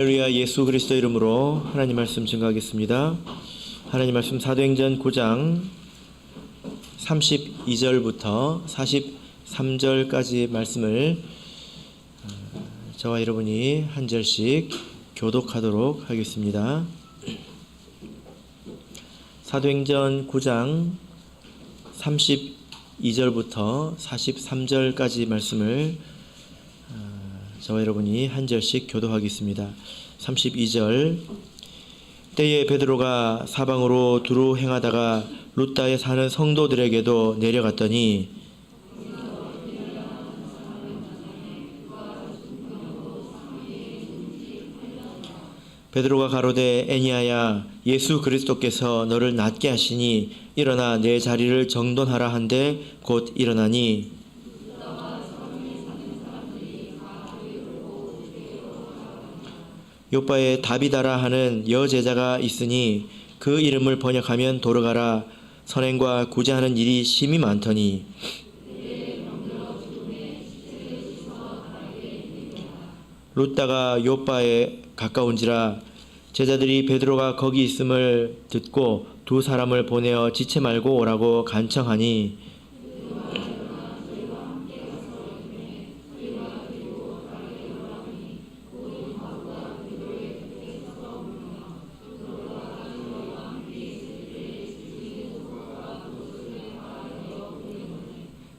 할렐루야. 예수 그리스도 이름으로 하나님 말씀 증거하겠습니다. 하나님 말씀 사도행전 9장 32절부터 43절까지 말씀을 저와 여러분이 한 절씩 교독하도록 하겠습니다. 사도행전 9장 32절부터 43절까지 말씀을 저와 여러분이 한 절씩 교도하겠습니다. 32절. 때에 베드로가 사방으로 두루 행하다가 룻다에 사는 성도들에게도 내려갔더니 베드로가 가로되 애니야야, 예수 그리스도께서 너를 낫게 하시니 일어나 내 자리를 정돈하라 한데 곧 일어나니 요바에 다비다라 하는 여제자가 있으니 그 이름을 번역하면 도르가라. 선행과 구제하는 일이 심히 많더니 룻다가 요바에 가까운지라 제자들이 베드로가 거기 있음을 듣고 두 사람을 보내어 지체 말고 오라고 간청하니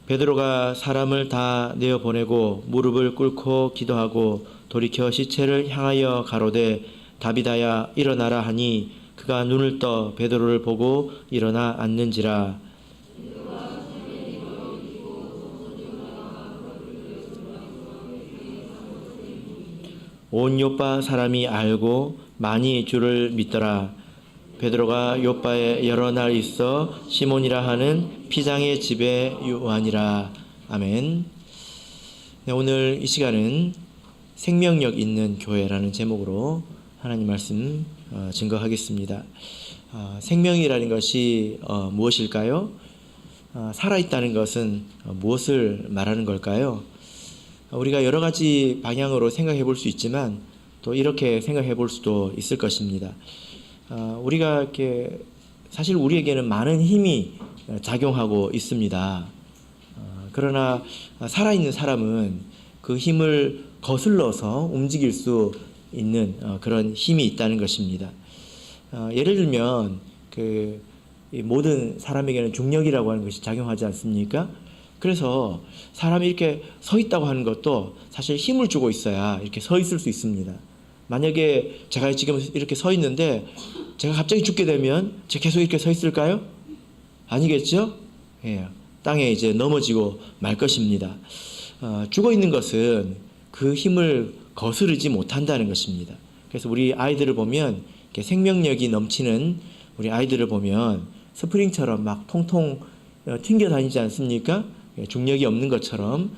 베드로가 사람을 다 내어보내고 무릎을 꿇고 기도하고 돌이켜 시체를 향하여 가로되 다비다야 일어나라 하니 그가 눈을 떠 베드로를 보고 일어나 앉는지라. 온 요빠 사람이 알고 많이 주를 믿더라. 베드로가 요빠에 여러 날 있어 시몬이라 하는 피장의 집에 유하니라. 아멘. 네, 오늘 이 시간은 생명력 있는 교회라는 제목으로 하나님 말씀 증거하겠습니다. 생명이라는 것이 무엇일까요? 살아있다는 것은 무엇을 말하는 걸까요? 우리가 여러 가지 방향으로 생각해 볼 수 있지만 또 이렇게 생각해 볼 수도 있을 것입니다. 우리가 이렇게 사실 우리에게는 많은 힘이 작용하고 있습니다. 그러나 살아있는 사람은 그 힘을 거슬러서 움직일 수 있는 그런 힘이 있다는 것입니다. 예를 들면 모든 사람에게는 중력이라고 하는 것이 작용하지 않습니까? 그래서 사람이 이렇게 서 있다고 하는 것도 사실 힘을 주고 있어야 이렇게 서 있을 수 있습니다. 만약에 제가 지금 이렇게 서 있는데 제가 갑자기 죽게 되면 제가 계속 이렇게 서 있을까요? 아니겠죠? 예, 땅에 이제 넘어지고 말 것입니다. 죽어 있는 것은 그 힘을 거스르지 못한다는 것입니다. 그래서 우리 아이들을 보면 이렇게 생명력이 넘치는 우리 아이들을 보면 스프링처럼 막 통통 튕겨 다니지 않습니까? 중력이 없는 것처럼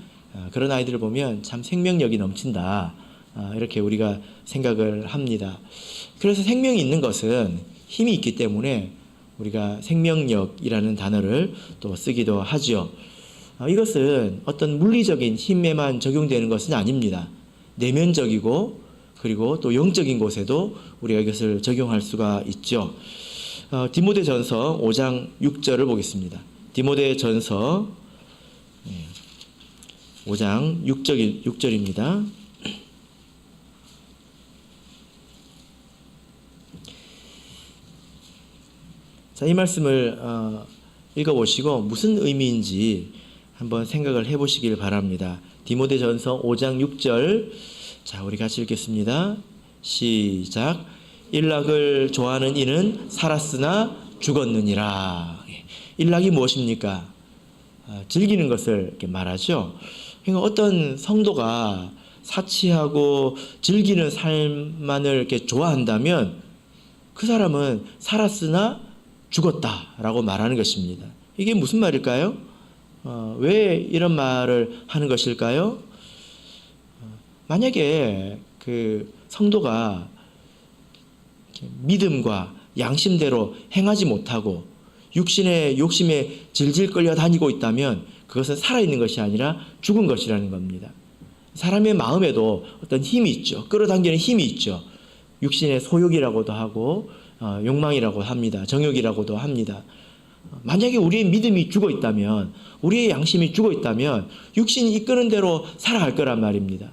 그런 아이들을 보면 참 생명력이 넘친다. 이렇게 우리가 생각을 합니다. 그래서 생명이 있는 것은 힘이 있기 때문에 우리가 생명력이라는 단어를 또 쓰기도 하죠. 이것은 어떤 물리적인 힘에만 적용되는 것은 아닙니다. 내면적이고 그리고 또 영적인 곳에도 우리가 이것을 적용할 수가 있죠. 디모데전서 5장 6절을 보겠습니다. 디모데전서 5장 6절입니다. 자, 이 말씀을 읽어보시고 무슨 의미인지 한번 생각을 해보시길 바랍니다. 디모데전서 5장 6절. 자, 우리 같이 읽겠습니다. 시작. 일락을 좋아하는 이는 살았으나 죽었느니라. 일락이 무엇입니까? 즐기는 것을 이렇게 말하죠. 그러니까 어떤 성도가 사치하고 즐기는 삶만을 이렇게 좋아한다면 그 사람은 살았으나 죽었다라고 말하는 것입니다. 이게 무슨 말일까요? 왜 이런 말을 하는 것일까요? 만약에 그 성도가 믿음과 양심대로 행하지 못하고 육신의 욕심에 질질 끌려 다니고 있다면 그것은 살아있는 것이 아니라 죽은 것이라는 겁니다. 사람의 마음에도 어떤 힘이 있죠. 끌어당기는 힘이 있죠. 육신의 소욕이라고도 하고 욕망이라고 합니다. 정욕이라고도 합니다. 만약에 우리의 믿음이 죽어 있다면, 우리의 양심이 죽어 있다면 육신이 이끄는 대로 살아갈 거란 말입니다.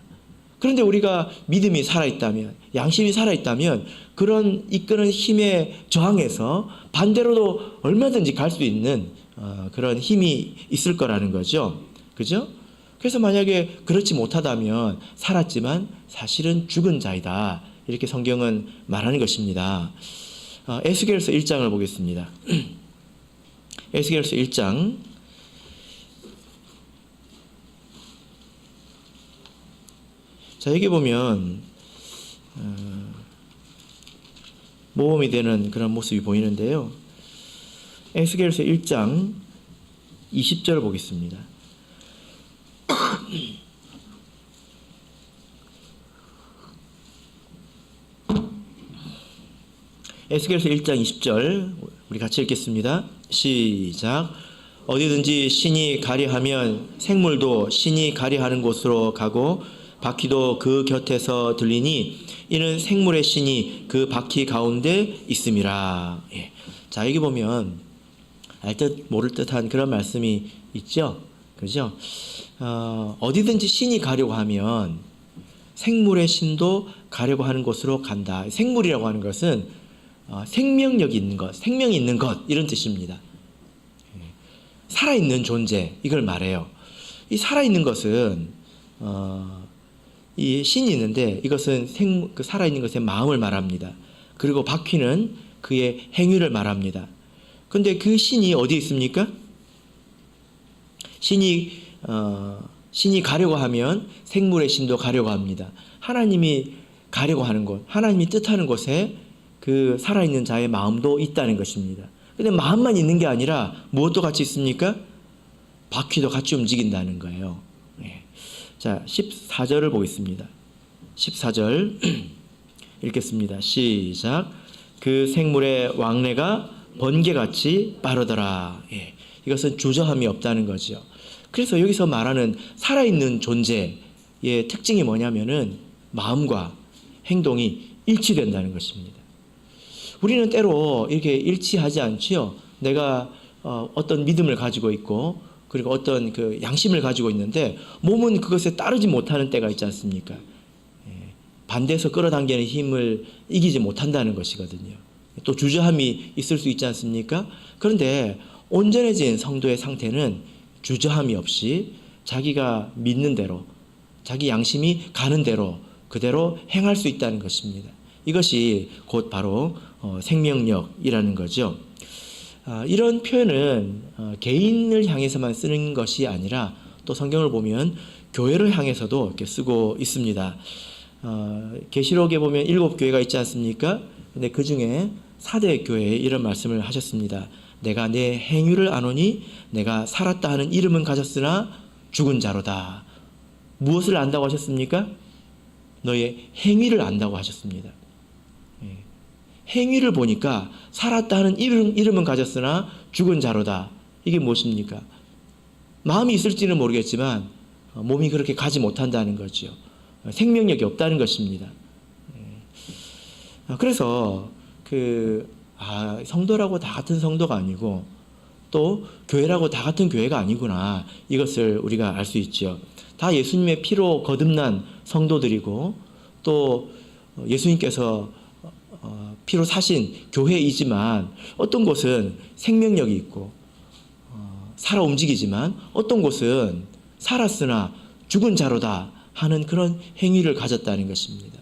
그런데 우리가 믿음이 살아있다면, 양심이 살아있다면 그런 이끄는 힘에 저항해서 반대로도 얼마든지 갈 수 있는 그런 힘이 있을 거라는 거죠. 그죠? 그래서 만약에 그렇지 못하다면 살았지만 사실은 죽은 자이다. 이렇게 성경은 말하는 것입니다. 에스겔서 1장을 보겠습니다. 에스겔서 1장 자, 여기 보면 모범이 되는 그런 모습이 보이는데요. 에스겔서 1장 20절을 보겠습니다. 에스겔서 1장 20절 우리 같이 읽겠습니다. 시작. 어디든지 신이 가리하면 생물도 신이 가리하는 곳으로 가고 바퀴도 그 곁에서 들리니 이는 생물의 신이 그 바퀴 가운데 있음이라. 예. 자, 여기 보면 알 듯 모를 듯한 그런 말씀이 있죠. 그죠? 어디든지 신이 가려고 하면 생물의 신도 가려고 하는 곳으로 간다. 생물이라고 하는 것은 생명력이 있는 것, 생명이 있는 것 이런 뜻입니다. 살아있는 존재 이걸 말해요. 이 살아있는 것은 이 신이 있는데 이것은 그 살아있는 것의 마음을 말합니다. 그리고 바퀴는 그의 행위를 말합니다. 그런데 그 신이 어디 있습니까? 신이 가려고 하면 생물의 신도 가려고 합니다. 하나님이 가려고 하는 곳, 하나님이 뜻하는 곳에 그 살아있는 자의 마음도 있다는 것입니다. 근데 마음만 있는 게 아니라 무엇도 같이 있습니까? 바퀴도 같이 움직인다는 거예요. 네. 자, 14절을 보겠습니다. 14절 읽겠습니다. 시작. 그 생물의 왕래가 번개같이 빠르더라. 예. 이것은 주저함이 없다는 거죠. 그래서 여기서 말하는 살아있는 존재의 특징이 뭐냐면은 마음과 행동이 일치된다는 것입니다. 우리는 때로 이렇게 일치하지 않지요. 내가 어떤 믿음을 가지고 있고 그리고 어떤 그 양심을 가지고 있는데 몸은 그것에 따르지 못하는 때가 있지 않습니까? 반대해서 끌어당기는 힘을 이기지 못한다는 것이거든요. 또 주저함이 있을 수 있지 않습니까? 그런데 온전해진 성도의 상태는 주저함이 없이 자기가 믿는 대로, 자기 양심이 가는 대로 그대로 행할 수 있다는 것입니다. 이것이 곧 바로 생명력이라는 거죠. 이런 표현은 개인을 향해서만 쓰는 것이 아니라 또 성경을 보면 교회를 향해서도 이렇게 쓰고 있습니다. 계시록에 보면 7교회가 있지 않습니까? 근데 그 중에 4대 교회에 이런 말씀을 하셨습니다. 내가 내 행위를 아노니 내가 살았다 하는 이름은 가졌으나 죽은 자로다. 무엇을 안다고 하셨습니까? 너의 행위를 안다고 하셨습니다. 행위를 보니까 살았다 하는 이름은 가졌으나 죽은 자로다. 이게 무엇입니까? 마음이 있을지는 모르겠지만 몸이 그렇게 가지 못한다는 거죠. 생명력이 없다는 것입니다. 그래서 성도라고 다 같은 성도가 아니고 또 교회라고 다 같은 교회가 아니구나. 이것을 우리가 알 수 있죠. 다 예수님의 피로 거듭난 성도들이고 또 예수님께서 피로 사신 교회이지만 어떤 곳은 생명력이 있고 살아 움직이지만 어떤 곳은 살았으나 죽은 자로다 하는 그런 행위를 가졌다는 것입니다.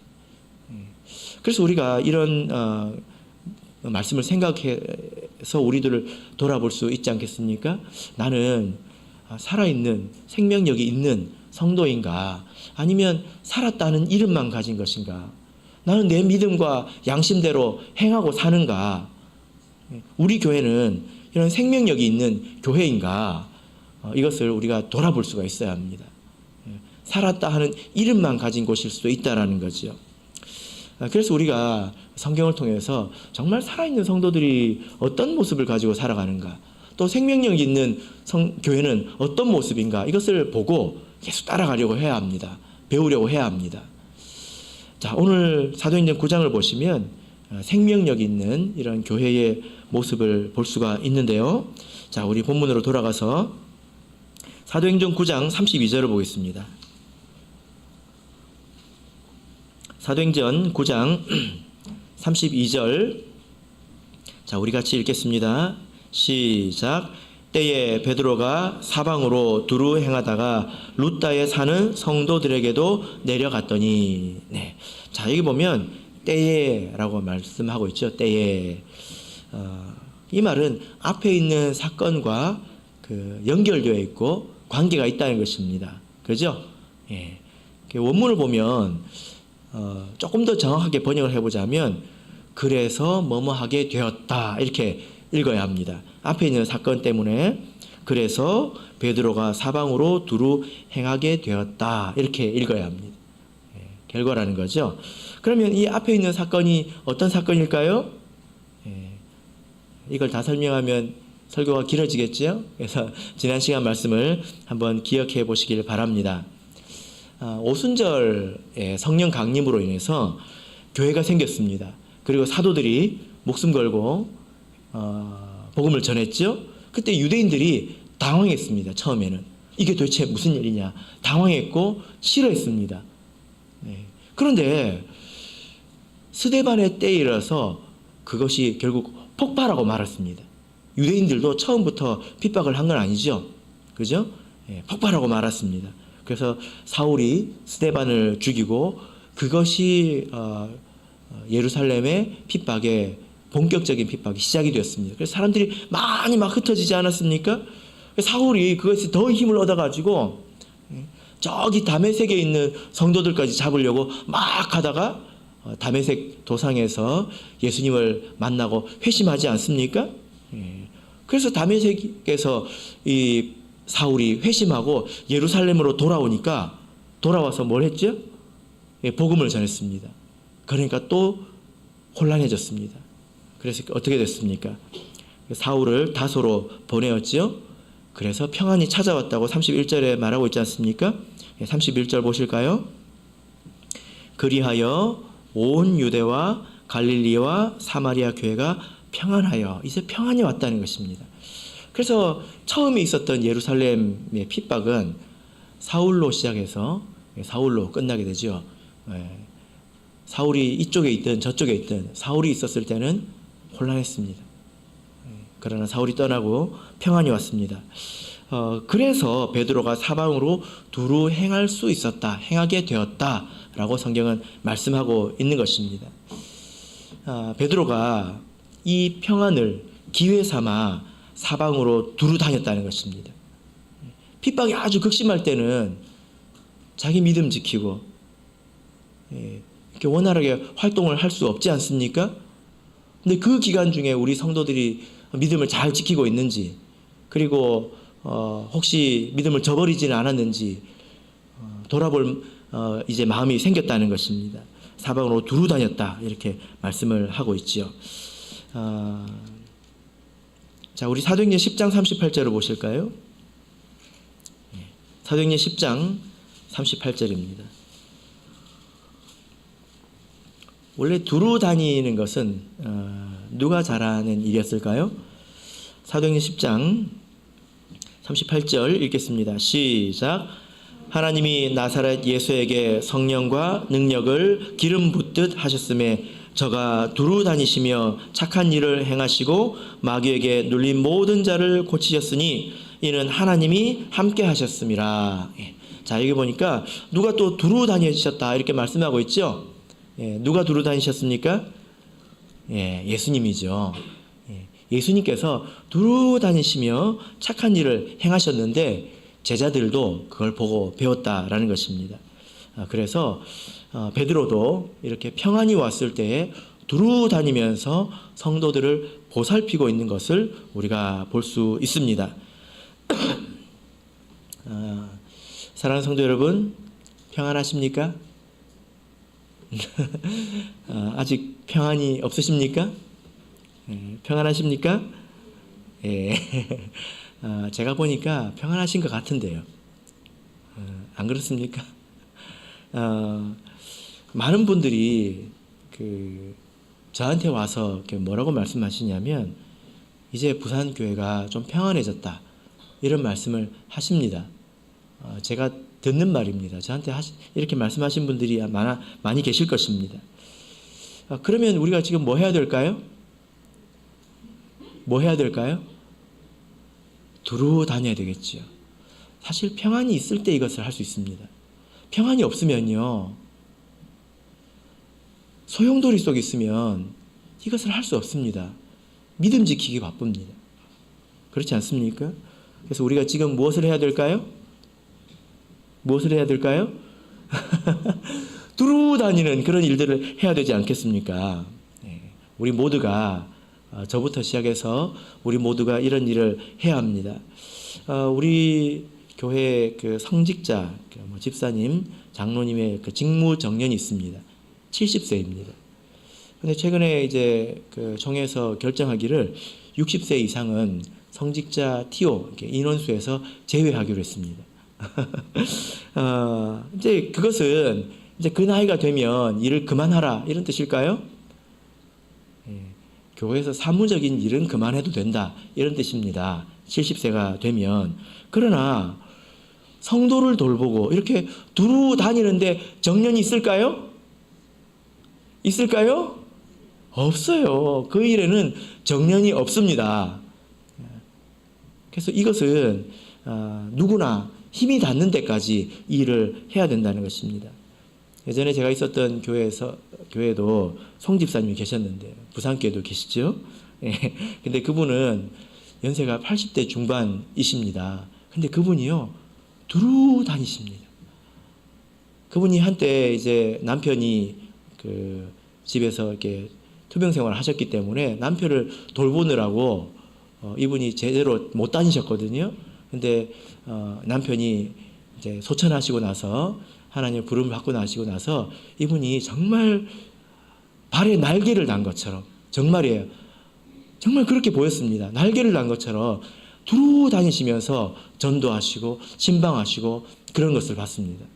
그래서 우리가 이런 말씀을 생각해서 우리들을 돌아볼 수 있지 않겠습니까? 나는 살아있는 생명력이 있는 성도인가? 아니면 살았다는 이름만 가진 것인가? 나는 내 믿음과 양심대로 행하고 사는가? 우리 교회는 이런 생명력이 있는 교회인가? 이것을 우리가 돌아볼 수가 있어야 합니다. 살았다 하는 이름만 가진 곳일 수도 있다는 거죠. 그래서 우리가 성경을 통해서 정말 살아있는 성도들이 어떤 모습을 가지고 살아가는가, 또 생명력 있는 교회는 어떤 모습인가, 이것을 보고 계속 따라가려고 해야 합니다. 배우려고 해야 합니다. 자, 오늘 사도행전 9장을 보시면 생명력 있는 이런 교회의 모습을 볼 수가 있는데요. 자, 우리 본문으로 돌아가서 사도행전 9장 32절을 보겠습니다. 사도행전 9장 32절. 자, 우리 같이 읽겠습니다. 시작. 때에 베드로가 사방으로 두루 행하다가 루다에 사는 성도들에게도 내려갔더니. 네. 자, 여기 보면 때에라고 말씀하고 있죠. 때에. 이 말은 앞에 있는 사건과 연결되어 있고 관계가 있다는 것입니다. 그죠? 예. 원문을 보면 조금 더 정확하게 번역을 해보자면 그래서 뭐뭐 하게 되었다 이렇게 읽어야 합니다. 앞에 있는 사건 때문에 그래서 베드로가 사방으로 두루 행하게 되었다 이렇게 읽어야 합니다. 예. 결과라는 거죠. 그러면 이 앞에 있는 사건이 어떤 사건일까요? 예. 이걸 다 설명하면 설교가 길어지겠죠? 그래서 지난 시간 말씀을 한번 기억해 보시길 바랍니다. 오순절에 성령 강림으로 인해서 교회가 생겼습니다. 그리고 사도들이 목숨 걸고 복음을 전했죠. 그때 유대인들이 당황했습니다. 처음에는 이게 도대체 무슨 일이냐 당황했고 싫어했습니다. 네. 그런데 스데반의 때이라서 그것이 결국 폭발하고 말았습니다. 유대인들도 처음부터 핍박을 한 건 아니죠. 그죠? 예, 폭발하고 말았습니다. 그래서 사울이 스데반을 죽이고 그것이 예루살렘의 핍박의 본격적인 핍박이 시작이 되었습니다. 그래서 사람들이 많이 막 흩어지지 않았습니까? 사울이 그것에 더 힘을 얻어가지고 저기 다메섹에 있는 성도들까지 잡으려고 막 하다가 다메섹 도상에서 예수님을 만나고 회심하지 않습니까? 그래서 다메섹에서 이 사울이 회심하고 예루살렘으로 돌아오니까 돌아와서 뭘 했죠? 복음을 전했습니다. 그러니까 또 혼란해졌습니다. 그래서 어떻게 됐습니까? 사울을 다소로 보내었죠. 그래서 평안이 찾아왔다고 31절에 말하고 있지 않습니까? 31절 보실까요? 그리하여 온 유대와 갈릴리와 사마리아 교회가 평안하여 이제 평안이 왔다는 것입니다. 그래서 처음에 있었던 예루살렘의 핍박은 사울로 시작해서 사울로 끝나게 되죠. 사울이 이쪽에 있든 저쪽에 있든 사울이 있었을 때는 혼란했습니다. 그러나 사울이 떠나고 평안이 왔습니다. 그래서 베드로가 사방으로 두루 행할 수 있었다, 행하게 되었다라고 성경은 말씀하고 있는 것입니다. 베드로가 이 평안을 기회 삼아 사방으로 두루 다녔다는 것입니다. 핍박이 아주 극심할 때는 자기 믿음 지키고 이렇게 원활하게 활동을 할 수 없지 않습니까? 근데 그 기간 중에 우리 성도들이 믿음을 잘 지키고 있는지, 그리고 혹시 믿음을 저버리지는 않았는지 돌아볼 이제 마음이 생겼다는 것입니다. 사방으로 두루 다녔다 이렇게 말씀을 하고 있지요. 자, 우리 사도행전 10장 38절을 보실까요? 사도행전 10장 38절입니다. 원래 두루 다니는 것은 누가 잘하는 일이었을까요? 사도행전 10장 38절 읽겠습니다. 시작. 하나님이 나사렛 예수에게 성령과 능력을 기름 붓듯 하셨음에 저가 두루 다니시며 착한 일을 행하시고 마귀에게 눌린 모든 자를 고치셨으니 이는 하나님이 함께 하셨음이라. 자, 여기 보니까 누가 또 두루 다니셨다 이렇게 말씀하고 있죠. 누가 두루 다니셨습니까? 예수님이죠. 예수님께서 두루 다니시며 착한 일을 행하셨는데 제자들도 그걸 보고 배웠다라는 것입니다. 그래서 베드로도 이렇게 평안이 왔을 때에 두루 다니면서 성도들을 보살피고 있는 것을 우리가 볼 수 있습니다. 사랑하는 성도 여러분, 평안하십니까? 아직 평안이 없으십니까? 평안하십니까? 제가 보니까 평안하신 것 같은데요. 안 그렇습니까? 많은 분들이 저한테 와서 이렇게 뭐라고 말씀하시냐면 이제 부산교회가 좀 평안해졌다 이런 말씀을 하십니다. 제가 듣는 말입니다. 저한테 이렇게 말씀하신 분들이 많이 계실 것입니다. 그러면 우리가 지금 뭐 해야 될까요? 뭐 해야 될까요? 두루 다녀야 되겠지요. 사실 평안이 있을 때 이것을 할 수 있습니다. 평안이 없으면요, 소용돌이 속에 있으면 이것을 할 수 없습니다. 믿음 지키기 바쁩니다. 그렇지 않습니까? 그래서 우리가 지금 무엇을 해야 될까요? 무엇을 해야 될까요? 두루 다니는 그런 일들을 해야 되지 않겠습니까? 우리 모두가 저부터 시작해서 우리 모두가 이런 일을 해야 합니다. 우리 교회 성직자 집사님, 장로님의 직무 정년이 있습니다. 70세입니다. 근데 최근에 이제 총회에서 결정하기를 60세 이상은 성직자 TO 인원수에서 제외하기로 했습니다. 이제 그것은 이제 그 나이가 되면 일을 그만하라 이런 뜻일까요? 교회에서 사무적인 일은 그만해도 된다 이런 뜻입니다. 70세가 되면. 그러나 성도를 돌보고 이렇게 두루 다니는데 정년이 있을까요? 있을까요? 없어요. 그 일에는 정년이 없습니다. 그래서 이것은 누구나 힘이 닿는 데까지 일을 해야 된다는 것입니다. 예전에 제가 있었던 교회에도 송 집사님이 계셨는데 부산교회도 계시죠? 근데 그분은 연세가 80대 중반이십니다. 근데 그분이요 두루 다니십니다. 그분이 한때 이제 남편이 집에서 이렇게 투병 생활을 하셨기 때문에 남편을 돌보느라고 이분이 제대로 못 다니셨거든요. 근데 남편이 이제 소천하시고 나서 하나님의 부름을 받고 나시고 나서 이분이 정말 발에 날개를 단 것처럼, 정말이에요. 정말 그렇게 보였습니다. 날개를 단 것처럼 두루 다니시면서 전도하시고 신방하시고 그런 것을 봤습니다.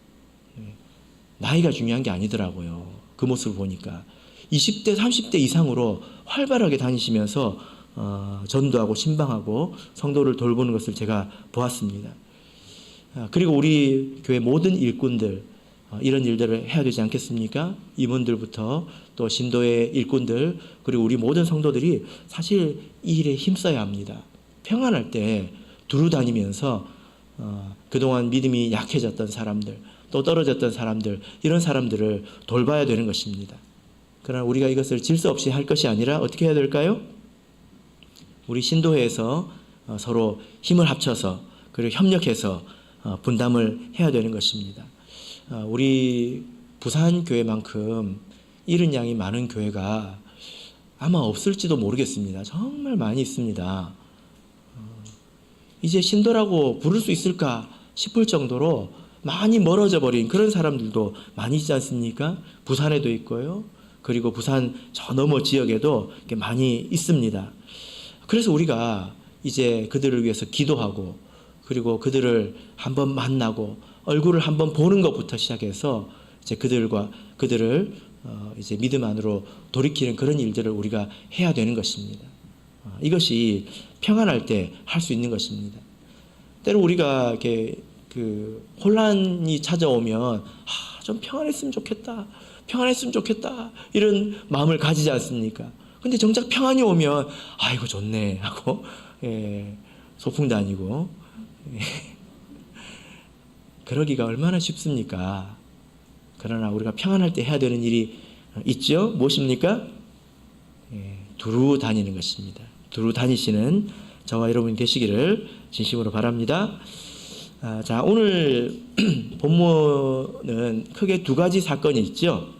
나이가 중요한 게 아니더라고요. 그 모습을 보니까 20대 30대 이상으로 활발하게 다니시면서 전도하고 신방하고 성도를 돌보는 것을 제가 보았습니다. 그리고 우리 교회 모든 일꾼들 이런 일들을 해야 되지 않겠습니까? 임원들부터 또 신도의 일꾼들 그리고 우리 모든 성도들이 사실 이 일에 힘써야 합니다. 평안할 때 두루 다니면서 그동안 믿음이 약해졌던 사람들 또 떨어졌던 사람들 이런 사람들을 돌봐야 되는 것입니다. 그러나 우리가 이것을 질서 없이 할 것이 아니라 어떻게 해야 될까요? 우리 신도회에서 서로 힘을 합쳐서 그리고 협력해서 분담을 해야 되는 것입니다. 우리 부산교회만큼 이런 양이 많은 교회가 아마 없을지도 모르겠습니다. 정말 많이 있습니다. 이제 신도라고 부를 수 있을까 싶을 정도로 많이 멀어져 버린 그런 사람들도 많이 있지 않습니까? 부산에도 있고요. 그리고 부산 저 너머 지역에도 많이 있습니다. 그래서 우리가 이제 그들을 위해서 기도하고 그리고 그들을 한번 만나고 얼굴을 한번 보는 것부터 시작해서 이제 그들을 이제 믿음 안으로 돌이키는 그런 일들을 우리가 해야 되는 것입니다. 이것이 평안할 때 할 수 있는 것입니다. 때로 우리가 이렇게 혼란이 찾아오면 좀 평안했으면 좋겠다. 평안했으면 좋겠다. 이런 마음을 가지지 않습니까? 근데 정작 평안이 오면 아이고 좋네 하고 소풍 다니고 그러기가 얼마나 쉽습니까? 그러나 우리가 평안할 때 해야 되는 일이 있죠. 무엇입니까? 두루 다니는 것입니다. 두루 다니시는 저와 여러분이 되시기를 진심으로 바랍니다. 자, 오늘 본문은 크게 두 가지 사건이 있죠.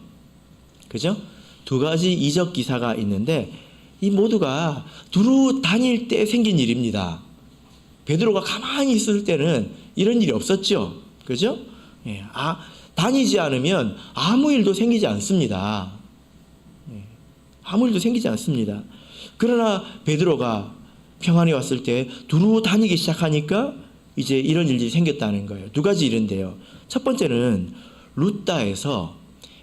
그죠? 두 가지 이적 기사가 있는데 이 모두가 두루 다닐 때 생긴 일입니다. 베드로가 가만히 있을 때는 이런 일이 없었죠. 그죠? 다니지 않으면 아무 일도 생기지 않습니다. 아무 일도 생기지 않습니다. 그러나 베드로가 평안이 왔을 때 두루 다니기 시작하니까 이제 이런 일이 생겼다는 거예요. 두 가지 일인데요. 첫 번째는 루다에서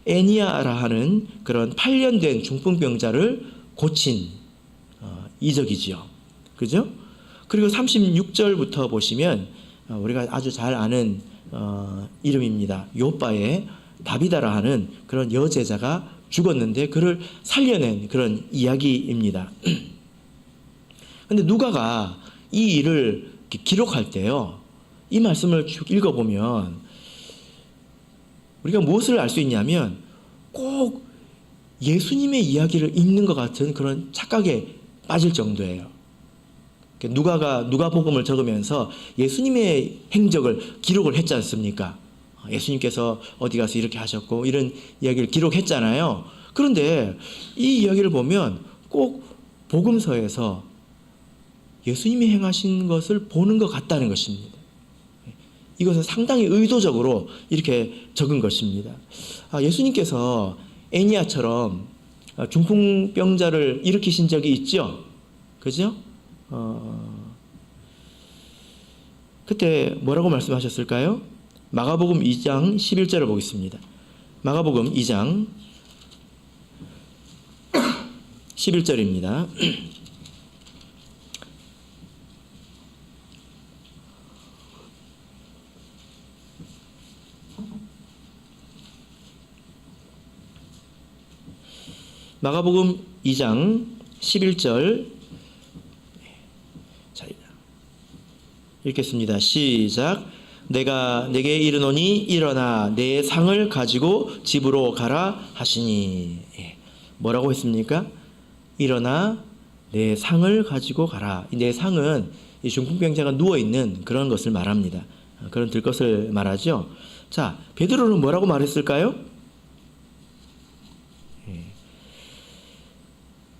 애니아라 하는 그런 8년 된 중풍병자를 고친 이적이지요. 그죠? 그리고 36절부터 보시면 우리가 아주 잘 아는 이름입니다. 요바의 다비다라 하는 그런 여제자가 죽었는데 그를 살려낸 그런 이야기입니다. 근데 누가가 이 일을 기록할 때요, 이 말씀을 쭉 읽어보면 우리가 무엇을 알 수 있냐면 꼭 예수님의 이야기를 읽는 것 같은 그런 착각에 빠질 정도예요. 누가가 누가복음을 적으면서 예수님의 행적을 기록을 했지 않습니까? 예수님께서 어디 가서 이렇게 하셨고 이런 이야기를 기록했잖아요. 그런데 이 이야기를 보면 꼭 복음서에서 예수님이 행하신 것을 보는 것 같다는 것입니다. 이것은 상당히 의도적으로 이렇게 적은 것입니다. 예수님께서 애니아처럼 중풍병자를 일으키신 적이 있죠. 그죠? 그때 뭐라고 말씀하셨을까요? 마가복음 2장 11절을 보겠습니다. 마가복음 2장 11절입니다. 마가복음 2장 11절 자, 읽겠습니다. 시작. 내가 내게 이르노니 일어나 내 상을 가지고 집으로 가라 하시니. 뭐라고 했습니까? 일어나 내 상을 가지고 가라. 내 상은 이 중풍병자가 누워있는 그런 것을 말합니다. 그런 들것을 말하죠. 자, 베드로는 뭐라고 말했을까요?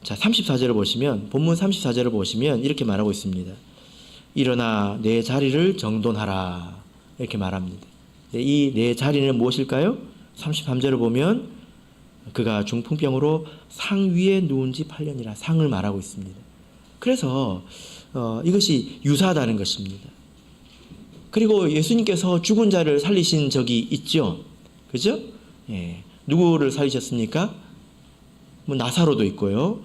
자, 34절을 보시면, 본문 34절을 보시면 이렇게 말하고 있습니다. 일어나 내 자리를 정돈하라. 이렇게 말합니다. 이 내 자리는 무엇일까요? 33절을 보면 그가 중풍병으로 상 위에 누운 지 8년이라 상을 말하고 있습니다. 그래서 이것이 유사하다는 것입니다. 그리고 예수님께서 죽은 자를 살리신 적이 있죠. 그죠? 예. 누구를 살리셨습니까? 뭐 나사로도 있고요.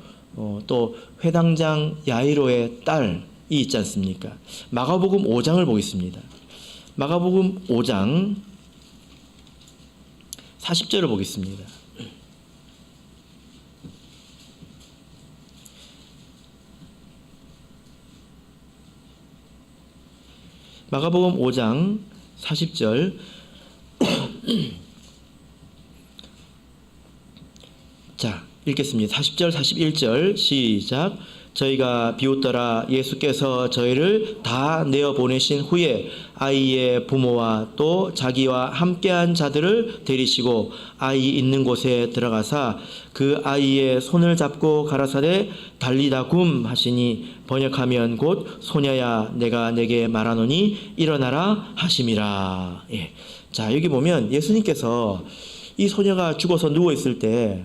또 회당장 야이로의 딸이 있지 않습니까? 마가복음 5장을 보겠습니다. 마가복음 5장 40절을 보겠습니다. 마가복음 5장 40절 자, 읽겠습니다. 40절, 41절 시작. 저희가 비웃더라. 예수께서 저희를 다 내어보내신 후에 아이의 부모와 또 자기와 함께한 자들을 데리시고 아이 있는 곳에 들어가사 그 아이의 손을 잡고 가라사대 달리다 굼 하시니 번역하면 곧 소녀야 내가 내게 말하노니 일어나라 하심이라. 예. 자, 여기 보면 예수님께서 이 소녀가 죽어서 누워있을 때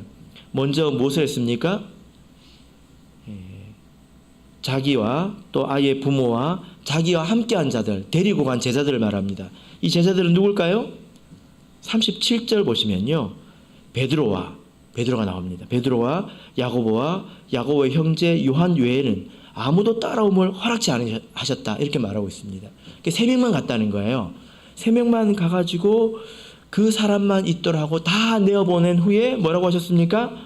먼저 무엇을 했습니까? 자기와 또 아이의 부모와 자기와 함께한 자들, 데리고 간 제자들을 말합니다. 이 제자들은 누굴까요? 37절 보시면요, 베드로가 나옵니다. 베드로와 야고보와 야고보의 형제 요한 외에는 아무도 따라옴을 허락지 않으셨다, 이렇게 말하고 있습니다. 3명만 갔다는 거예요. 3명만 가가지고 그 사람만 있더라고 다 내어보낸 후에 뭐라고 하셨습니까?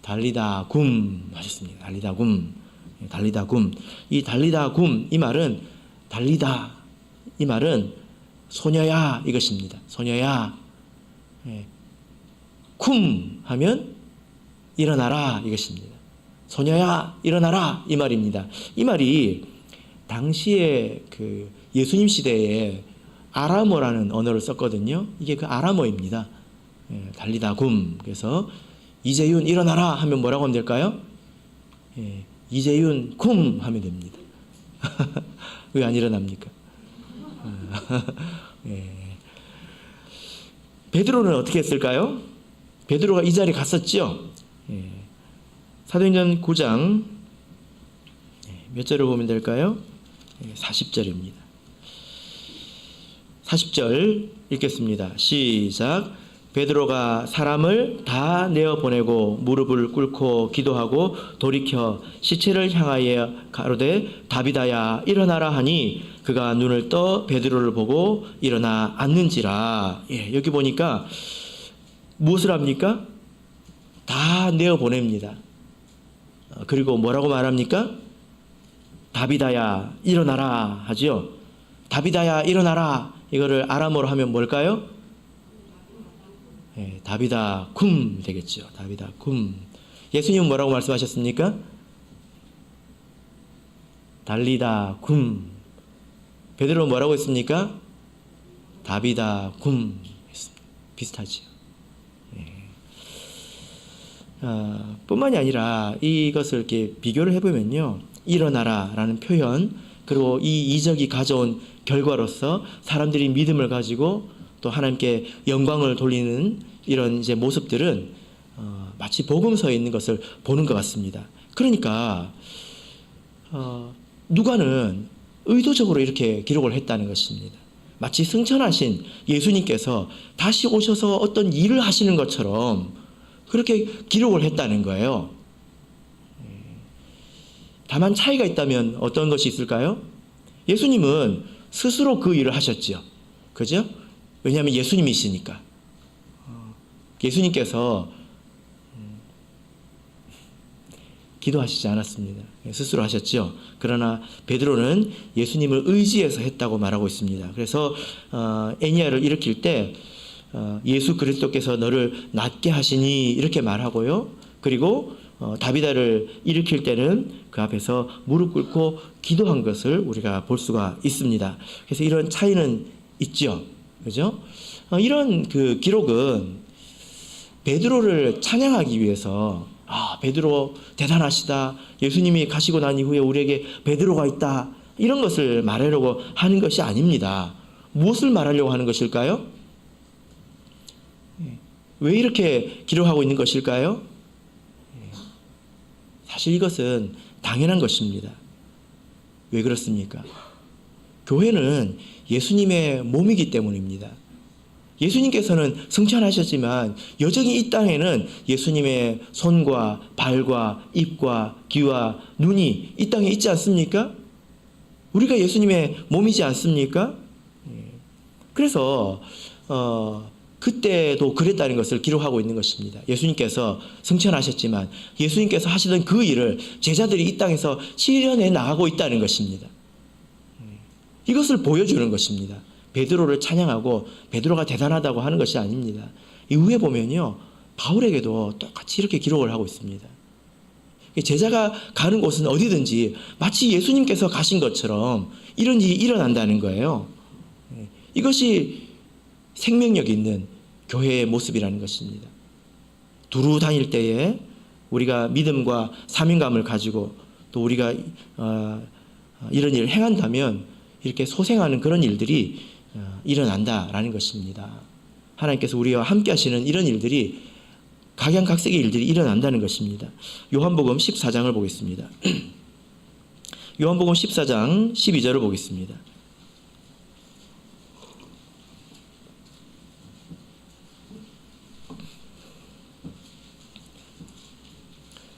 달리다 굼 하셨습니다. 달리다 굼. 달리다 굼. 이 달리다 굼, 이 말은 달리다, 이 말은 소녀야 이것입니다. 소녀야. 굼 하면 일어나라 이것입니다. 소녀야 일어나라 이 말입니다. 이 말이 당시에 그 예수님 시대에 아람어라는 언어를 썼거든요. 이게 그 아람어입니다. 달리다 굼. 그래서 이재윤 일어나라 하면 뭐라고 하면 될까요? 이재윤 굼 하면 됩니다. 왜 안 일어납니까? 베드로는 어떻게 했을까요? 베드로가 이 자리에 갔었죠. 사도행전 9장 몇 절을 보면 될까요? 40절입니다. 40절 읽겠습니다. 시작. 베드로가 사람을 다 내어보내고 무릎을 꿇고 기도하고 돌이켜 시체를 향하여 가로되 다비다야 일어나라 하니 그가 눈을 떠 베드로를 보고 일어나 앉는지라. 여기 보니까 무엇을 합니까? 다 내어보냅니다. 그리고 뭐라고 말합니까? 다비다야 일어나라 하지요. 다비다야 일어나라, 이거를 아람어로 하면 뭘까요? 다비다 쿰 되겠죠. 다비다 쿰. 예수님은 뭐라고 말씀하셨습니까? 달리다 쿰. 베드로는 뭐라고 했습니까? 다비다 쿰. 비슷하죠. 뿐만이 아니라 이것을 이렇게 비교를 해보면요, 일어나라 라는 표현, 그리고 이 이적이 가져온 결과로서 사람들이 믿음을 가지고 또 하나님께 영광을 돌리는 이런 이제 모습들은 마치 복음서에 있는 것을 보는 것 같습니다. 그러니까 누가는 의도적으로 이렇게 기록을 했다는 것입니다. 마치 승천하신 예수님께서 다시 오셔서 어떤 일을 하시는 것처럼 그렇게 기록을 했다는 거예요. 다만 차이가 있다면 어떤 것이 있을까요? 예수님은 스스로 그 일을 하셨죠. 그죠? 왜냐하면 예수님이시니까. 예수님께서 기도하시지 않았습니다. 스스로 하셨죠. 그러나 베드로는 예수님을 의지해서 했다고 말하고 있습니다. 그래서 애니야를 일으킬 때 예수 그리스도께서 너를 낫게 하시니 이렇게 말하고요. 그리고 다비다를 일으킬 때는 그 앞에서 무릎 꿇고 기도한 것을 우리가 볼 수가 있습니다. 그래서 이런 차이는 있죠. 그죠? 이런 그 기록은 베드로를 찬양하기 위해서, 베드로 대단하시다, 예수님이 가시고 난 이후에 우리에게 베드로가 있다, 이런 것을 말하려고 하는 것이 아닙니다. 무엇을 말하려고 하는 것일까요? 왜 이렇게 기록하고 있는 것일까요? 사실 이것은 당연한 것입니다. 왜 그렇습니까? 교회는 예수님의 몸이기 때문입니다. 예수님께서는 승천하셨지만 여전히 이 땅에는 예수님의 손과 발과 입과 귀와 눈이 이 땅에 있지 않습니까? 우리가 예수님의 몸이지 않습니까? 그래서 그때도 그랬다는 것을 기록하고 있는 것입니다. 예수님께서 승천하셨지만 예수님께서 하시던 그 일을 제자들이 이 땅에서 실현해 나가고 있다는 것입니다. 이것을 보여주는 것입니다. 베드로를 찬양하고 베드로가 대단하다고 하는 것이 아닙니다. 이후에 보면요, 바울에게도 똑같이 이렇게 기록을 하고 있습니다. 제자가 가는 곳은 어디든지 마치 예수님께서 가신 것처럼 이런 일이 일어난다는 거예요. 이것이 생명력 있는 교회의 모습이라는 것입니다. 두루 다닐 때에 우리가 믿음과 사명감을 가지고 또 우리가 이런 일을 행한다면 이렇게 소생하는 그런 일들이 일어난다라는 것입니다. 하나님께서 우리와 함께 하시는 이런 일들이, 각양각색의 일들이 일어난다는 것입니다. 요한복음 14장을 보겠습니다. 요한복음 14장 12절을 보겠습니다.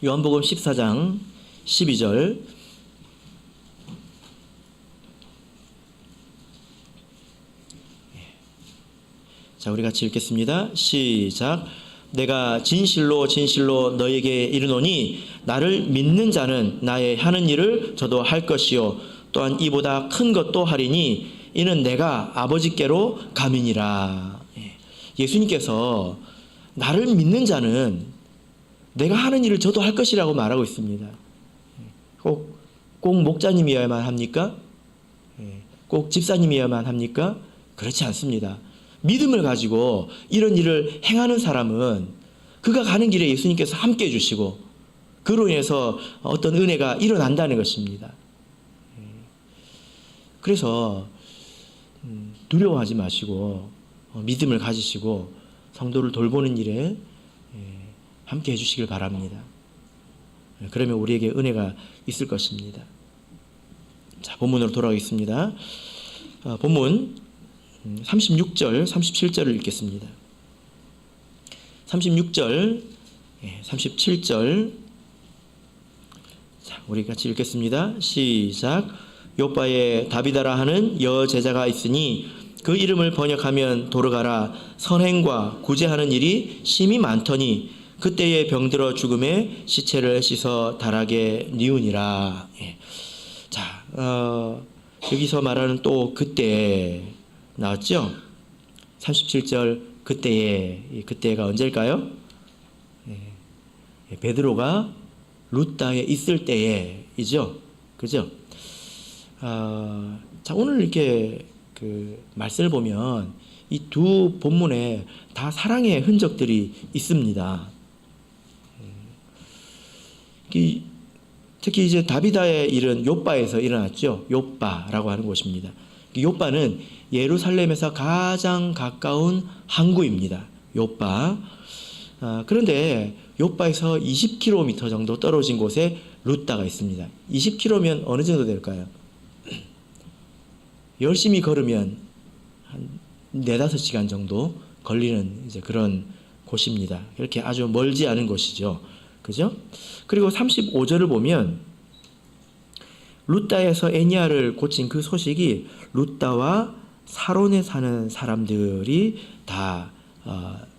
요한복음 14장 12절. 자, 우리 같이 읽겠습니다. 시작. 내가 진실로 진실로 너에게 이르노니 나를 믿는 자는 나의 하는 일을 저도 할 것이요 또한 이보다 큰 것도 하리니 이는 내가 아버지께로 감이니라. 예수님께서 나를 믿는 자는 내가 하는 일을 저도 할 것이라고 말하고 있습니다. 꼭 목자님이어야만 합니까? 꼭 집사님이어야만 합니까? 그렇지 않습니다. 믿음을 가지고 이런 일을 행하는 사람은 그가 가는 길에 예수님께서 함께 해주시고 그로 인해서 어떤 은혜가 일어난다는 것입니다. 그래서 두려워하지 마시고 믿음을 가지시고 성도를 돌보는 일에 함께 해주시길 바랍니다. 그러면 우리에게 은혜가 있을 것입니다. 자, 본문으로 돌아가겠습니다. 본문 36절, 37절을 읽겠습니다. 36절, 37절. 자, 우리 같이 읽겠습니다. 시작. 요바에 다비다라 하는 여제자가 있으니 그 이름을 번역하면 도르가라. 선행과 구제하는 일이 심히 많더니 그때에 병들어 죽음에 시체를 씻어 달하게 니우니라. 자, 여기서 말하는 또 그때 나왔죠? 37절 그때에, 이 그때가 언제일까요? 베드로가 루다에 있을 때에이죠. 그죠? 자, 오늘 이렇게 그 말씀을 보면 이 두 본문에 다 사랑의 흔적들이 있습니다. 특히 이제 다비다의 일은 욥바에서 일어났죠. 욥바라고 하는 곳입니다. 욥바는 예루살렘에서 가장 가까운 항구입니다. 욥바. 그런데 욥바에서 20km 정도 떨어진 곳에 루다가 있습니다. 20km면 어느 정도 될까요? 열심히 걸으면 한 4-5시간 정도 걸리는 이제 그런 곳입니다. 이렇게 아주 멀지 않은 곳이죠. 그죠? 그리고 35절을 보면 루다에서 에니야를 고친 그 소식이 루다와 사론에 사는 사람들이 다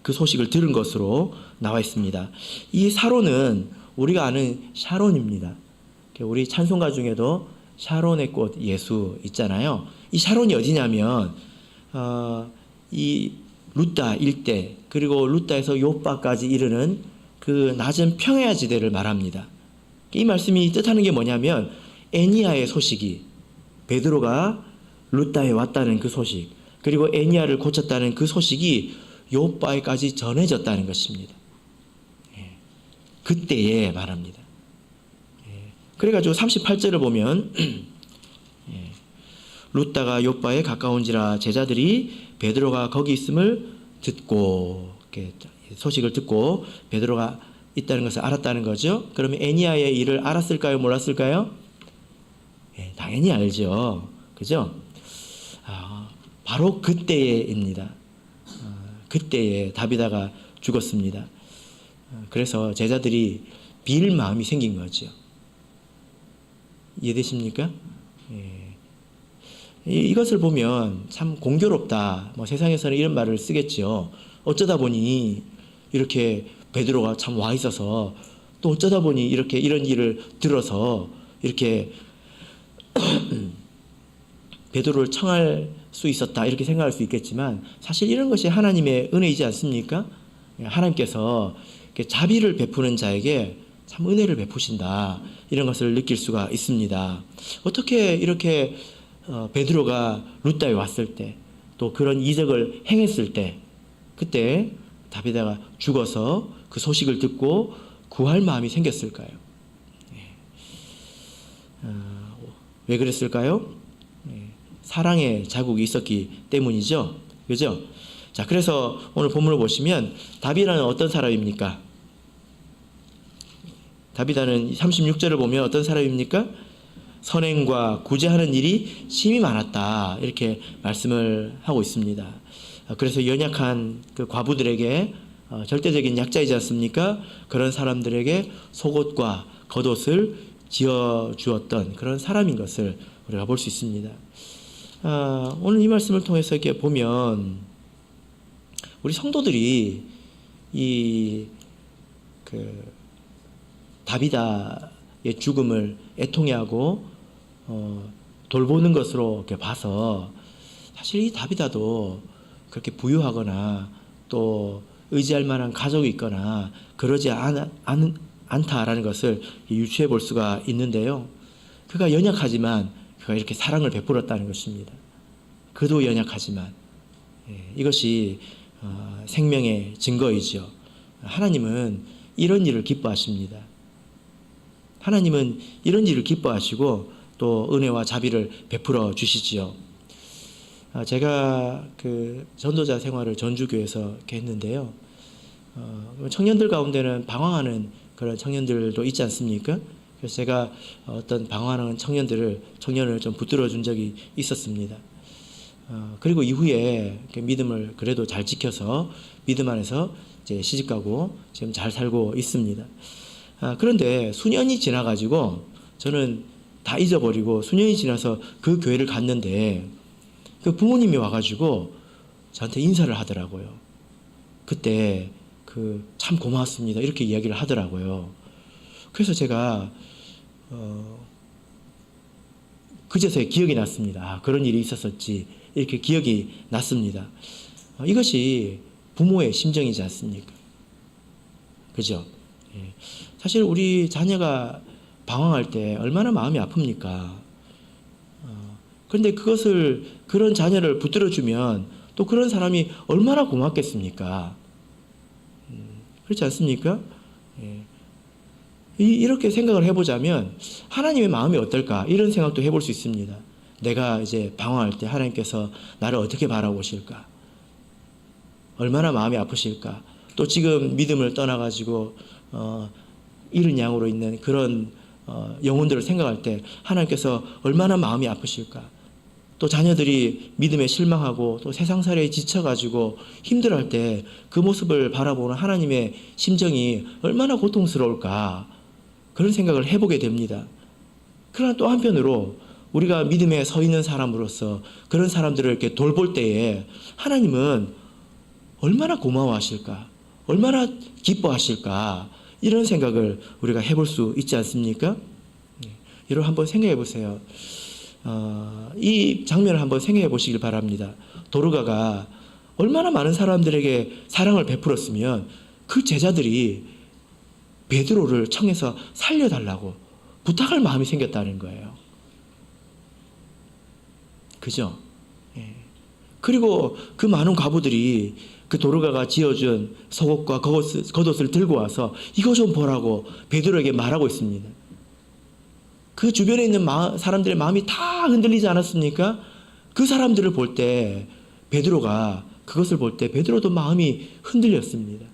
그 소식을 들은 것으로 나와 있습니다. 이 사론은 우리가 아는 샤론입니다. 우리 찬송가 중에도 샤론의 꽃 예수 있잖아요. 이 샤론이 어디냐면 이 루다 일대 그리고 루다에서 욥바까지 이르는 그 낮은 평야 지대를 말합니다. 이 말씀이 뜻하는 게 뭐냐면 에니야의 소식이 베드로가 루다에 왔다는 그 소식 그리고 에니야를 고쳤다는 그 소식이 욥바에까지 전해졌다는 것입니다. 그때에 말합니다. 그래가지고 38절을 보면 루다가 욥바에 가까운지라 제자들이 베드로가 거기 있음을 듣고 소식을 듣고 베드로가 있다는 것을 알았다는 거죠. 그러면 에니야의 일을 알았을까요? 몰랐을까요? 당연히 알죠. 그죠? 바로 그때에입니다. 그때에 다비다가 죽었습니다. 그래서 제자들이 빌 마음이 생긴 거죠. 이해되십니까? 이것을 보면 참 공교롭다. 세상에서는 이런 말을 쓰겠죠. 어쩌다 보니 이렇게 베드로가 참 와 있어서 또 어쩌다 보니 이렇게 이런 일을 들어서 이렇게 베드로를 청할 수 있었다 이렇게 생각할 수 있겠지만 사실 이런 것이 하나님의 은혜이지 않습니까? 하나님께서 자비를 베푸는 자에게 참 은혜를 베푸신다 이런 것을 느낄 수가 있습니다. 어떻게 이렇게 베드로가 루다에 왔을 때 또 그런 이적을 행했을 때 그때 다비다가 죽어서 그 소식을 듣고 구할 마음이 생겼을까요? 왜 그랬을까요? 사랑의 자국이 있었기 때문이죠. 그죠? 자, 그래서 오늘 본문을 보시면 다비다는 어떤 사람입니까? 다비다는 36절을 보면 어떤 사람입니까? 선행과 구제하는 일이 심히 많았다. 이렇게 말씀을 하고 있습니다. 그래서 연약한 그 과부들에게 절대적인 약자이지 않습니까? 그런 사람들에게 속옷과 겉옷을 지어주었던 그런 사람인 것을 우리가 볼 수 있습니다. 오늘 이 말씀을 통해서 이렇게 보면 우리 성도들이 이 다비다의 죽음을 애통해하고 돌보는 것으로 이렇게 봐서 사실 이 다비다도 그렇게 부유하거나 또 의지할 만한 가족이 있거나 그러지 않다라는 것을 유추해 볼 수가 있는데요. 그가 연약하지만 그가 이렇게 사랑을 베풀었다는 것입니다. 그도 연약하지만 이것이 생명의 증거이죠. 하나님은 이런 일을 기뻐하십니다. 하나님은 이런 일을 기뻐하시고 또 은혜와 자비를 베풀어 주시지요. 제가 그 전도자 생활을 전주교회에서 이렇게 했는데요. 청년들 가운데는 방황하는 그런 청년들도 있지 않습니까? 그래서 제가 어떤 방황하는 청년을 좀 붙들어 준 적이 있었습니다. 그리고 이후에 믿음을 그래도 잘 지켜서 믿음 안에서 이제 시집가고 지금 잘 살고 있습니다. 그런데 수년이 지나가지고 저는 다 잊어버리고 수년이 지나서 그 교회를 갔는데 그 부모님이 와가지고 저한테 인사를 하더라고요. 그때 참 고마웠습니다. 이렇게 이야기를 하더라고요. 그래서 제가 그제서야 기억이 났습니다. 그런 일이 있었었지. 이렇게 기억이 났습니다. 이것이 부모의 심정이지 않습니까? 그죠? 예. 사실 우리 자녀가 방황할 때 얼마나 마음이 아픕니까? 그런데 그런 자녀를 붙들어주면 또 그런 사람이 얼마나 고맙겠습니까? 그렇지 않습니까? 예. 이렇게 생각을 해보자면 하나님의 마음이 어떨까? 이런 생각도 해볼 수 있습니다. 내가 이제 방황할 때 하나님께서 나를 어떻게 바라보실까? 얼마나 마음이 아프실까? 또 지금 믿음을 떠나가지고 잃은 양으로 있는 그런 영혼들을 생각할 때 하나님께서 얼마나 마음이 아프실까? 또 자녀들이 믿음에 실망하고 또 세상살이에 지쳐가지고 힘들어할 때 그 모습을 바라보는 하나님의 심정이 얼마나 고통스러울까? 그런 생각을 해보게 됩니다. 그러나 또 한편으로 우리가 믿음에 서 있는 사람으로서 그런 사람들을 이렇게 돌볼 때에 하나님은 얼마나 고마워하실까? 얼마나 기뻐하실까? 이런 생각을 우리가 해볼 수 있지 않습니까? 여러분 한번 생각해 보세요. 이 장면을 한번 생각해 보시길 바랍니다. 도르가가 얼마나 많은 사람들에게 사랑을 베풀었으면 그 제자들이 베드로를 청해서 살려달라고 부탁할 마음이 생겼다는 거예요. 그죠? 예. 그리고 그 많은 과부들이 그 도르가가 지어준 속옷과 겉옷을 들고 와서 이거 좀 보라고 베드로에게 말하고 있습니다. 그 주변에 있는 사람들의 마음이 다 흔들리지 않았습니까? 그 사람들을 볼 때 베드로가 그것을 볼 때 베드로도 마음이 흔들렸습니다.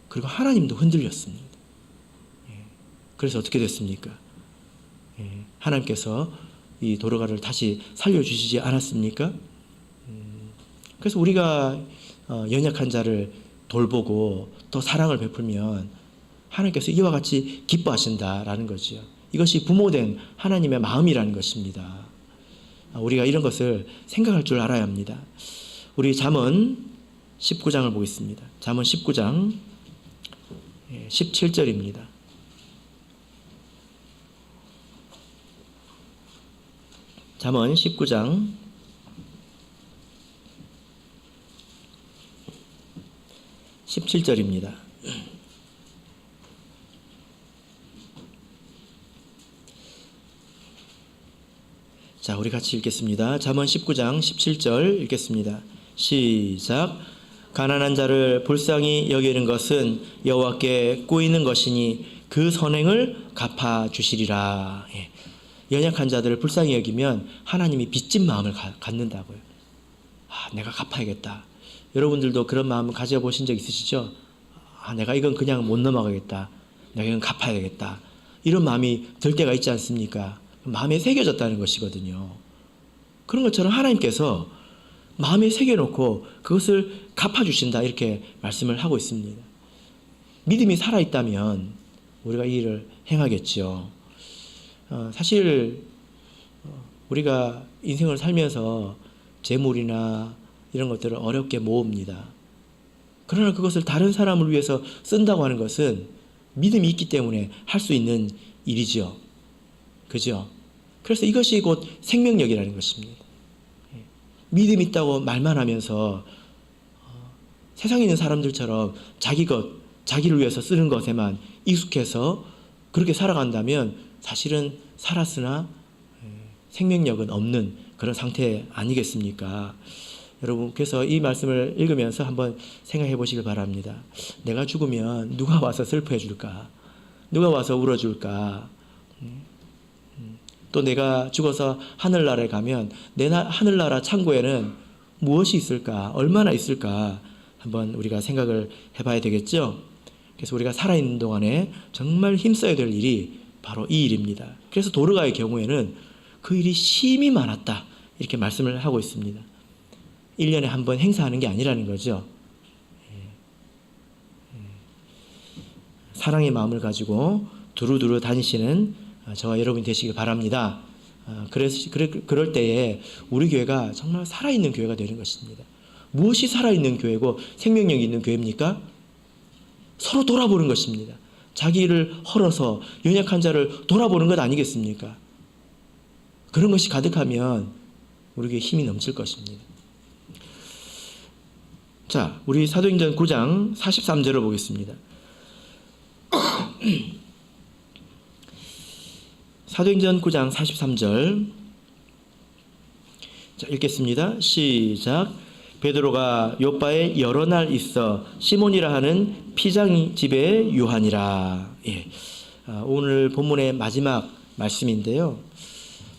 그리고 하나님도 흔들렸습니다. 그래서 어떻게 됐습니까? 하나님께서 이 도르가를 다시 살려주시지 않았습니까? 그래서 우리가 연약한 자를 돌보고 또 사랑을 베풀면 하나님께서 이와 같이 기뻐하신다라는 거죠. 이것이 부모된 하나님의 마음이라는 것입니다. 우리가 이런 것을 생각할 줄 알아야 합니다. 우리 잠언 19장을 보겠습니다. 잠언 19장 17절입니다. 잠언 19장 17절입니다. 자, 우리 같이 읽겠습니다. 잠언 19장 17절 읽겠습니다. 시작. 가난한 자를 불쌍히 여기는 것은 여호와께 꼬이는 것이니 그 선행을 갚아주시리라. 연약한 자들을 불쌍히 여기면 하나님이 빚진 마음을 갖는다고요. 내가 갚아야겠다. 여러분들도 그런 마음을 가져보신 적 있으시죠? 내가 이건 그냥 못 넘어가겠다. 내가 이건 갚아야 되겠다. 이런 마음이 들 때가 있지 않습니까? 마음에 새겨졌다는 것이거든요. 그런 것처럼 하나님께서 마음에 새겨놓고 그것을 갚아주신다 이렇게 말씀을 하고 있습니다. 믿음이 살아있다면 우리가 이 일을 행하겠죠. 사실 우리가 인생을 살면서 재물이나 이런 것들을 어렵게 모읍니다. 그러나 그것을 다른 사람을 위해서 쓴다고 하는 것은 믿음이 있기 때문에 할 수 있는 일이죠. 그죠? 그래서 이것이 곧 생명력이라는 것입니다. 믿음 있다고 말만 하면서 세상에 있는 사람들처럼 자기를 위해서 쓰는 것에만 익숙해서 그렇게 살아간다면 사실은 살았으나 생명력은 없는 그런 상태 아니겠습니까? 여러분, 그래서 이 말씀을 읽으면서 한번 생각해 보시길 바랍니다. 내가 죽으면 누가 와서 슬퍼해 줄까? 누가 와서 울어줄까? 또 내가 죽어서 하늘나라에 가면 내 하늘나라 창고에는 무엇이 있을까? 얼마나 있을까? 한번 우리가 생각을 해봐야 되겠죠? 그래서 우리가 살아있는 동안에 정말 힘써야 될 일이 바로 이 일입니다. 그래서 도르가의 경우에는 그 일이 심히 많았다 이렇게 말씀을 하고 있습니다. 1년에 한 번 행사하는 게 아니라는 거죠. 사랑의 마음을 가지고 두루두루 다니시는 저와 여러분이 되시길 바랍니다. 그럴 때에 우리 교회가 정말 살아있는 교회가 되는 것입니다. 무엇이 살아있는 교회고 생명력이 있는 교회입니까? 서로 돌아보는 것입니다. 자기를 헐어서 연약한 자를 돌아보는 것 아니겠습니까? 그런 것이 가득하면 우리 교회에 힘이 넘칠 것입니다. 자, 우리 사도행전 9장 43절을 보겠습니다. 사도행전 9장 43절. 자, 읽겠습니다. 시작. 베드로가 요빠에 여러 날 있어 시몬이라 하는 피장 집에 유하니라. 예. 오늘 본문의 마지막 말씀인데요.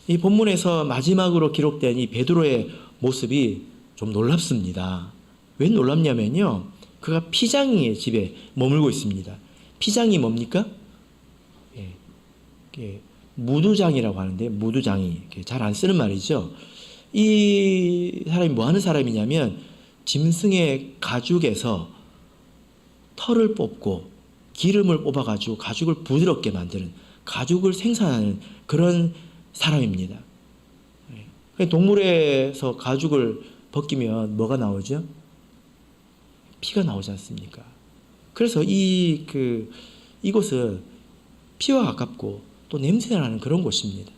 이 본문에서 마지막으로 기록된 이 베드로의 모습이 좀 놀랍습니다. 왜 놀랍냐면요, 그가 피장의 집에 머물고 있습니다. 피장이 뭡니까? 무두장이라고 하는데, 무두장이 잘 안 쓰는 말이죠. 이 사람이 뭐 하는 사람이냐면 짐승의 가죽에서 털을 뽑고 기름을 뽑아가지고 가죽을 부드럽게 만드는, 가죽을 생산하는 그런 사람입니다. 동물에서 가죽을 벗기면 뭐가 나오죠? 피가 나오지 않습니까? 그래서 이곳은 피와 가깝고 또 냄새나는 그런 곳입니다.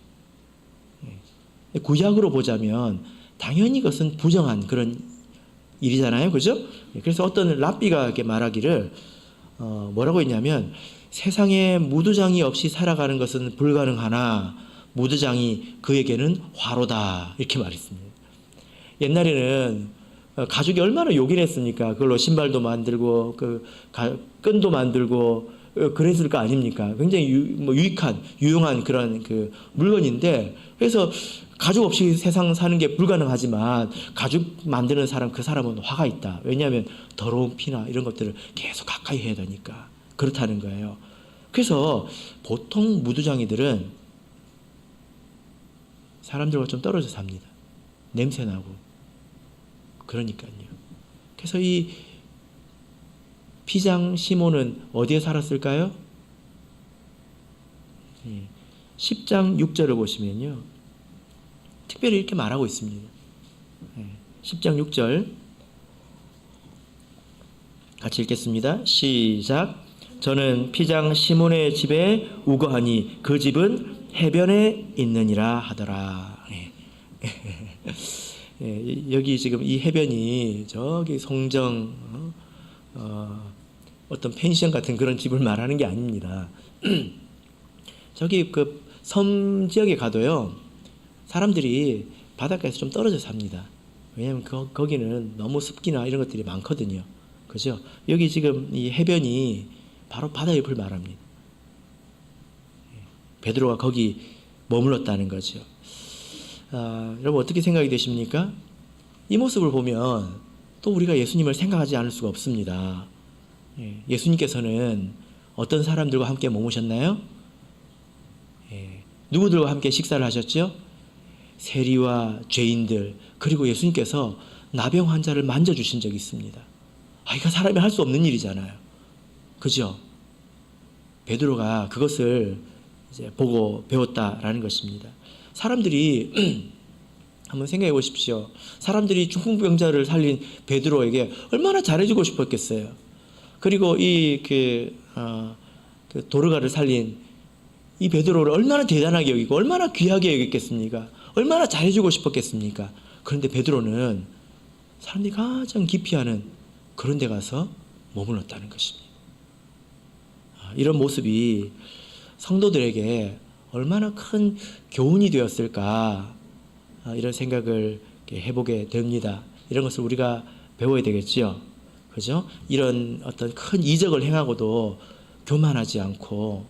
구약으로 보자면 당연히 그것은 부정한 그런 일이잖아요, 그죠? 그래서 어떤 랍비가 이렇게 말하기를 뭐라고 했냐면, 세상에 무두장이 없이 살아가는 것은 불가능하나 무두장이 그에게는 화로다, 이렇게 말했습니다. 옛날에는 가죽이 얼마나 요긴했습니까? 그걸로 신발도 만들고 끈도 만들고 그랬을 거 아닙니까? 굉장히 유익한, 유용한 그런 물건인데, 그래서 가죽 없이 세상 사는 게 불가능하지만 가죽 만드는 사람, 그 사람은 화가 있다. 왜냐하면 더러운 피나 이런 것들을 계속 가까이 해야 되니까 그렇다는 거예요. 그래서 보통 무두장이들은 사람들과 좀 떨어져 삽니다. 냄새나고. 그러니까요. 그래서 이 피장 시몬은 어디에 살았을까요? 10장 6절을 보시면요, 특별히 이렇게 말하고 있습니다. 10장 6절 같이 읽겠습니다. 시작. 저는 피장 시몬의 집에 우거하니 그 집은 해변에 있느니라 하더라. 여기 지금 이 해변이 저기 송정 어떤 펜션 같은 그런 집을 말하는 게 아닙니다. 저기 섬 지역에 가도요, 사람들이 바닷가에서 좀 떨어져 삽니다. 왜냐하면 거기는 너무 습기나 이런 것들이 많거든요. 그죠? 여기 지금 이 해변이 바로 바다 옆을 말합니다. 베드로가 거기 머물렀다는 거죠. 여러분 어떻게 생각이 되십니까? 이 모습을 보면 또 우리가 예수님을 생각하지 않을 수가 없습니다. 예수님께서는 어떤 사람들과 함께 머무셨나요? 누구들과 함께 식사를 하셨죠? 세리와 죄인들, 그리고 예수님께서 나병 환자를 만져주신 적이 있습니다. 이거 사람이 할 수 없는 일이잖아요. 그죠? 베드로가 그것을 이제 보고 배웠다라는 것입니다. 사람들이 한번 생각해 보십시오. 사람들이 중풍병자를 살린 베드로에게 얼마나 잘해주고 싶었겠어요. 그리고 도르가를 살린 이 베드로를 얼마나 대단하게 여기고 얼마나 귀하게 여겼겠습니까? 얼마나 잘해주고 싶었겠습니까? 그런데 베드로는 사람들이 가장 기피하는 그런 데 가서 머물렀다는 것입니다. 이런 모습이 성도들에게 얼마나 큰 교훈이 되었을까, 이런 생각을 해보게 됩니다. 이런 것을 우리가 배워야 되겠지요. 그죠? 이런 어떤 큰 이적을 행하고도 교만하지 않고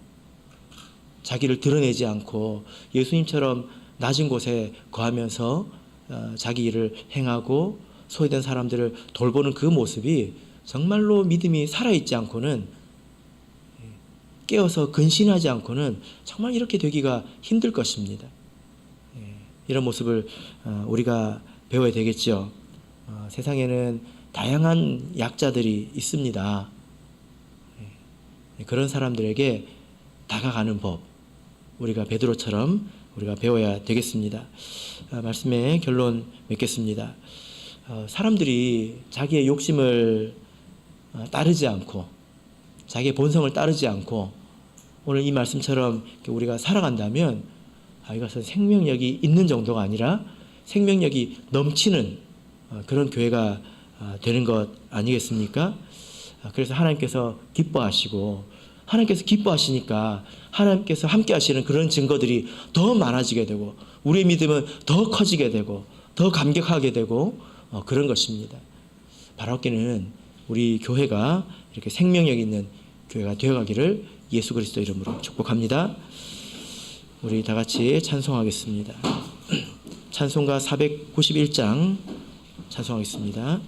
자기를 드러내지 않고 예수님처럼 낮은 곳에 거하면서 자기 일을 행하고 소외된 사람들을 돌보는 그 모습이 정말로 믿음이 살아있지 않고는, 깨어서 근신하지 않고는 정말 이렇게 되기가 힘들 것입니다. 이런 모습을 우리가 배워야 되겠죠. 세상에는 다양한 약자들이 있습니다. 그런 사람들에게 다가가는 법, 우리가 베드로처럼 우리가 배워야 되겠습니다. 말씀의 결론 맺겠습니다. 사람들이 자기의 욕심을 따르지 않고, 자기의 본성을 따르지 않고 오늘 이 말씀처럼 우리가 살아간다면 이것은 생명력이 있는 정도가 아니라 생명력이 넘치는 그런 교회가 되는 것 아니겠습니까? 그래서 하나님께서 기뻐하시고, 하나님께서 기뻐하시니까 하나님께서 함께 하시는 그런 증거들이 더 많아지게 되고, 우리의 믿음은 더 커지게 되고 더 감격하게 되고 그런 것입니다. 바라옵기는 우리 교회가 이렇게 생명력 있는 교회가 되어가기를 예수 그리스도 이름으로 축복합니다. 우리 다 같이 찬송하겠습니다. 찬송가 491장 찬송하겠습니다.